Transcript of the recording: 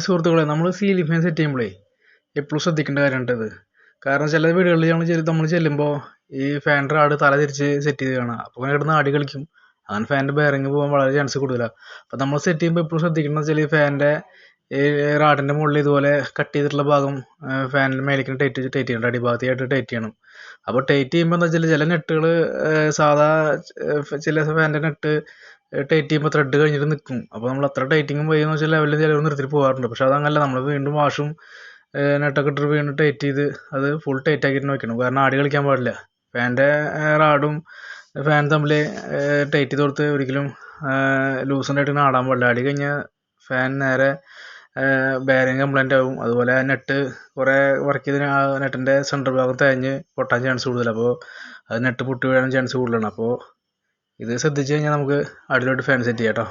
സുഹൃത്തുക്കളെ, നമ്മൾ ceiling fan set ചെയ്യുമ്പോഴേ എപ്പോഴും ശ്രദ്ധിക്കേണ്ട കാര്യമുണ്ട് ഇത്. കാരണം ചില വീടുകളിൽ നമ്മൾ ചെല്ലുമ്പോൾ ഈ ഫാൻ റാഡ് തല തിരിച്ച് സെറ്റ് ചെയ്ത് കാണാം. അപ്പോൾ അങ്ങനെ കിടന്ന് ആടി കളിക്കും. അങ്ങനെ ഫാനിൻ്റെ ബെയറിങ് പോകാൻ വളരെ ചാൻസ് കൂടുതലാണ്. അപ്പോൾ നമ്മൾ സെറ്റ് ചെയ്യുമ്പോൾ എപ്പോഴും ശ്രദ്ധിക്കുന്നത് വെച്ചാൽ ഈ ഫാനിൻ്റെ ഈ റാഡിൻ്റെ മുകളിൽ ഇതുപോലെ കട്ട് ചെയ്തിട്ടുള്ള ഭാഗം ഫാനിൻ്റെ മേലേക്ക് ടൈറ്റ് ചെയ്യണം, അടിഭാഗത്തായിട്ട് ടൈറ്റ് ചെയ്യണം. അപ്പോൾ ടൈറ്റ് ചെയ്യുമ്പോൾ എന്താ വെച്ചാൽ ചില നെട്ടുകൾ സാധാ ചില ഫാനിൻ്റെ നെട്ട് ടൈറ്റ് ചെയ്യുമ്പോൾ ത്രെഡ് കഴിഞ്ഞിട്ട് നിൽക്കും. അപ്പോൾ നമ്മൾ അത്ര ടൈറ്റിങ്ങും പോയെന്ന് വെച്ചാൽ ലെവലിൽ ചിലവ് നിർത്തിയിട്ട് പോകാറുണ്ട്. പക്ഷെ അതങ്ങനല്ല, നമ്മൾ വീണ്ടും വാഷും നെട്ടൊക്കെ ഇട്ടിട്ട് വീണ്ടും ടൈറ്റ് ചെയ്ത് അത് ഫുൾ ടൈറ്റ് ആക്കിയിട്ട് വെക്കണം. കാരണം ആടി കളിക്കാൻ പാടില്ല. ഫാനിൻ്റെ റാഡും ഫാൻ തമ്മിൽ ടൈറ്റ് ചെയ്ത് കൊടുത്ത് ഒരിക്കലും ലൂസറായിട്ട് ഇങ്ങനെ ആടാൻ പാടില്ല. ആടി കഴിഞ്ഞാൽ ഫാൻ നേരെ ബെയറിങ് കംപ്ലൈൻ്റ് ആവും. അതുപോലെ നെട്ട് കുറേ വർക്ക് ചെയ്ത് നെറ്റിൻ്റെ സെൻറ്റർ ഭാഗം തേഞ്ഞ് പൊട്ടാൻ ചാൻസ് കൂടുതലാണ്. അപ്പോൾ അത് നെട്ട് പൊട്ടി വീഴാൻ ചാൻസ് കൂടുതലാണ്. അപ്പോൾ ഇത് ശ്രദ്ധിച്ച് കഴിഞ്ഞാൽ നമുക്ക് അടിപൊളിയായിട്ട് ഫാൻ സെറ്റ് ചെയ്യാം കേട്ടോ.